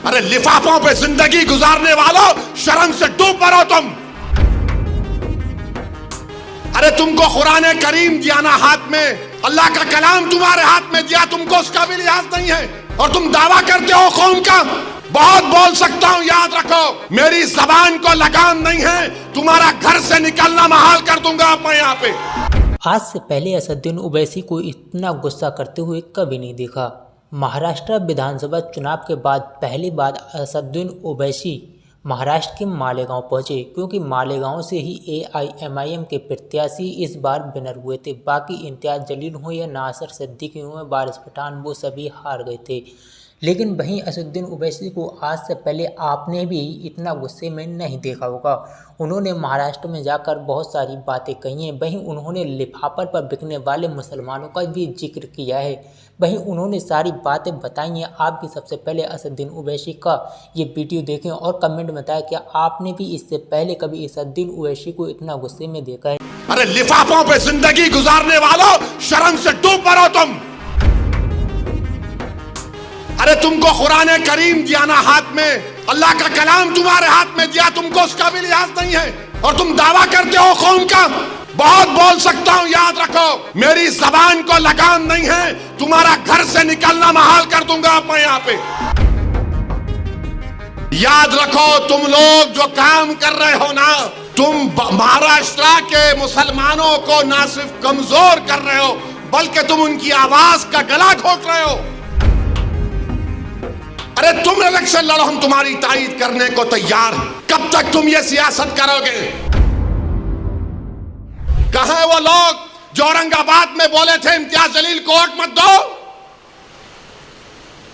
अरे लिफाफों पे जिंदगी गुजारने वालों, शर्म से डूब मरो तुम। अरे तुमको कुरान करीम दिया ना हाथ में, अल्लाह का कलाम तुम्हारे हाथ में दिया, तुमको उसका भी लिहाज नहीं है और तुम दावा करते हो कौम का। बहुत बोल सकता हूं, याद रखो मेरी जबान को लगाम नहीं है, तुम्हारा घर से निकलना महाल कर दूंगा अब मैं यहाँ पे। आज से पहले असदुद्दीन ओवैसी को इतना गुस्सा करते हुए कभी नहीं देखा। महाराष्ट्र विधानसभा चुनाव के बाद पहली बार असदुद्दीन ओवैसी महाराष्ट्र के मालेगांव पहुंचे, क्योंकि मालेगांव से ही AIMIM के प्रत्याशी इस बार विनर हुए थे। बाकी इम्तियाज जलील हो या नासिर सिद्दीकी हो या वारिस पठान, वो सभी हार गए थे। लेकिन वहीं असदुद्दीन ओवैसी को आज से पहले आपने भी इतना गुस्से में नहीं देखा होगा। उन्होंने महाराष्ट्र में जाकर बहुत सारी बातें कही हैं। वहीं उन्होंने लिफाफे पर बिकने वाले मुसलमानों का भी जिक्र किया है। वहीं उन्होंने सारी बातें बताई हैं। आप भी सबसे पहले असदुद्दीन ओवैसी का ये वीडियो देखें और कमेंट में बताएं कि आपने भी इससे पहले कभी असदुद्दीन ओवैसी को इतना गुस्से में देखा है। अरे लिफाफों पे जिंदगी गुजारने वालों, शर्म से डूब मरो तुम। अरे तुमको कुरान करीम दिया ना हाथ में, अल्लाह का कलाम तुम्हारे हाथ में दिया, तुमको उसका भी लिहाज नहीं है और तुम दावा करते हो कौम का। बहुत बोल सकता हूं, याद रखो मेरी जबान को लगाम नहीं है, तुम्हारा घर से निकलना महाल कर दूंगा अब मैं यहाँ पे। याद रखो तुम लोग जो काम कर रहे हो ना, तुम महाराष्ट्र के मुसलमानों को ना सिर्फ कमजोर कर रहे हो बल्कि तुम उनकी आवाज का गला घोट रहे हो। अरे तुम इलेक्शन लड़ो, हम तुम्हारी तायीद करने को तैयार हैं। कब तक तुम ये सियासत करोगे? कहां वो लोग जो औरंगाबाद में बोले थे इम्तियाज जलील को वोट मत दो?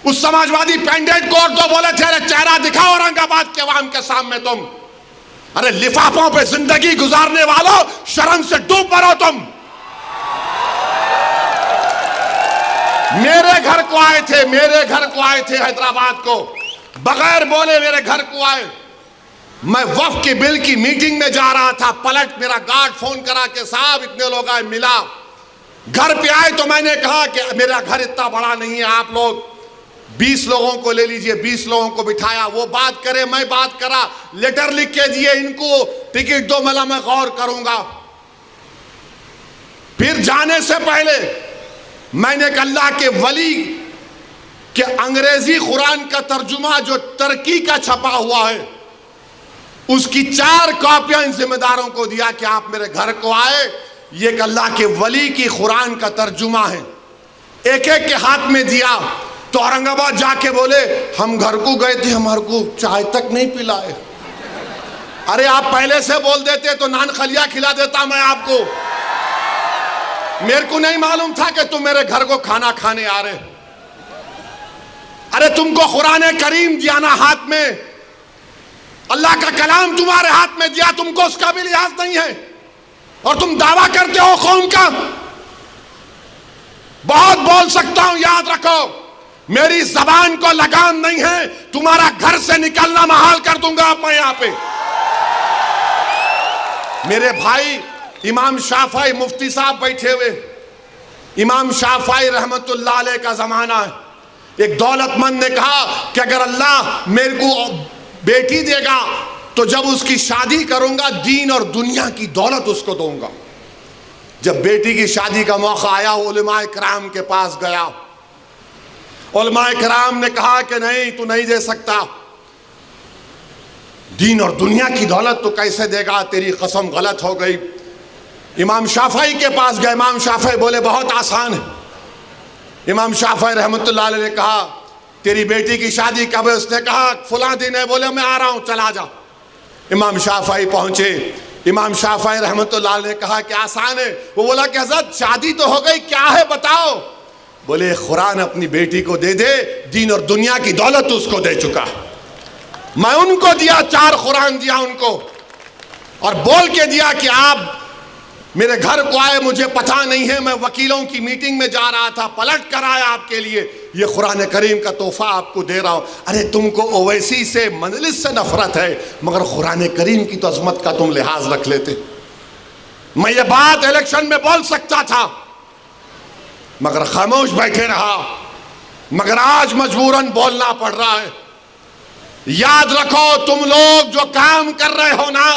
उस समाजवादी पैंडेट को वोट दो बोले थे। अरे चेहरा दिखाओ औरंगाबाद के अवाम के सामने तुम। अरे लिफाफों पे जिंदगी गुजारने वालों, शर्म से डूब मरो तुम। मेरे घर को आए थे हैदराबाद को, बगैर बोले मेरे घर को आए। मैं वक्फ के बिल की मीटिंग में जा रहा था, पलट मेरा गार्ड फोन करा के साहब इतने लोग आए, मिला। घर पे आए तो मैंने कहा कि मेरा घर इतना बड़ा नहीं है, आप लोग 20 लोगों को ले लीजिए। 20 लोगों को बिठाया, वो बात करे, मैं बात करा, लेटर लिख के दिए, इनको टिकट दो, मला मैं गौर करूंगा। फिर जाने से पहले मैंने एक अल्लाह के वली के अंग्रेजी कुरान का तर्जुमा जो तुर्की का छपा हुआ है, उसकी 4 कॉपियां इन जिम्मेदारों को दिया कि आप मेरे घर को आए, ये एक अल्लाह के वली की कुरान का तर्जुमा है। एक एक के हाथ में दिया तो औरंगाबाद जाके बोले हम घर को गए थे, हमारे को चाय तक नहीं पिलाए। अरे आप पहले से बोल देते तो नान खलिया खिला देता मैं आपको। मेरे को नहीं मालूम था कि तुम मेरे घर को खाना खाने आ रहे। अरे तुमको कुरान करीम दिया ना हाथ में, अल्लाह का कलाम तुम्हारे हाथ में दिया, तुमको उसका भी लिहाज नहीं है और तुम दावा करते हो कौम का। बहुत बोल सकता हूं, याद रखो मेरी जबान को लगाम नहीं है, तुम्हारा घर से निकलना महाल कर दूंगा अब मैं यहाँ पे। मेरे भाई इमाम शाफई मुफ्ती साहब बैठे हुए, इमाम शाफई रहमतुल्लाह अलैह का जमाना है। एक दौलतमंद ने कहा कि अगर अल्लाह मेरे को बेटी देगा तो जब उसकी शादी करूंगा दीन और दुनिया की दौलत उसको दूंगा। जब बेटी की शादी का मौका आया, उलमाए किराम के पास गया। उलमाए किराम ने कहा कि नहीं, तू नहीं दे सकता, दीन और दुनिया की दौलत तो कैसे देगा, तेरी कसम गलत हो गई। इमाम शाफई के पास गए, इमाम शाफई बोले बहुत आसान है। इमाम शाफई रहमतुल्लाह अलैह ने कहा तेरी बेटी की शादी कब है? उसने कहा फलां दिन है। बोले मैं आ रहा हूं, चला जा। इमाम शाफई पहुंचे, इमाम शाफई रहमतुल्लाह अलैह ने कहा कि आसान है। वो बोला कि हज़रत शादी तो हो गई, क्या है बताओ। बोले कुरान अपनी बेटी को दे दे, दीन और दुनिया की दौलत उसको दे चुका। मैं उनको दिया, 4 कुरान दिया उनको और बोल के दिया कि आप मेरे घर को आए, मुझे पता नहीं है, मैं वकीलों की मीटिंग में जा रहा था, पलट कर आया आपके लिए, ये कुरान करीम का तोहफा आपको दे रहा हूं। अरे तुमको ओवैसी से मजलिस से नफरत है, मगर कुरान करीम की तो अजमत का तुम लिहाज रख लेते। मैं ये बात इलेक्शन में बोल सकता था मगर खामोश बैठे रहा, मगर आज मजबूरन बोलना पड़ रहा है। याद रखो, तुम लोग जो काम कर रहे हो ना,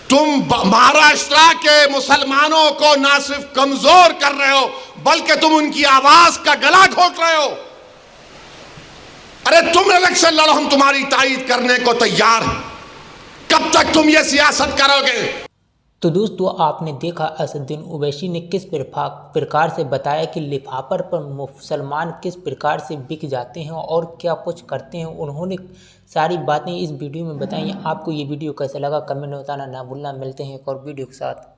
तुम महाराष्ट्र के मुसलमानों को ना सिर्फ कमजोर कर रहे हो, बल्कि तुम उनकी आवाज का गला घोट रहे हो। अरे तुम इलेक्शन लड़ो, हम तुम्हारी तायीद करने को तैयार हैं। कब तक तुम ये सियासत करोगे? तो दोस्तों, आपने देखा असदुद्दीन ओवैसी ने किस प्रकार से बताया कि लिफाफर पर मुसलमान किस प्रकार से बिक जाते हैं और क्या कुछ करते हैं। उन्होंने सारी बातें इस वीडियो में बताई। आपको ये वीडियो कैसा लगा कमेंट में बताना ना भूलना। मिलते हैं एक और वीडियो के साथ।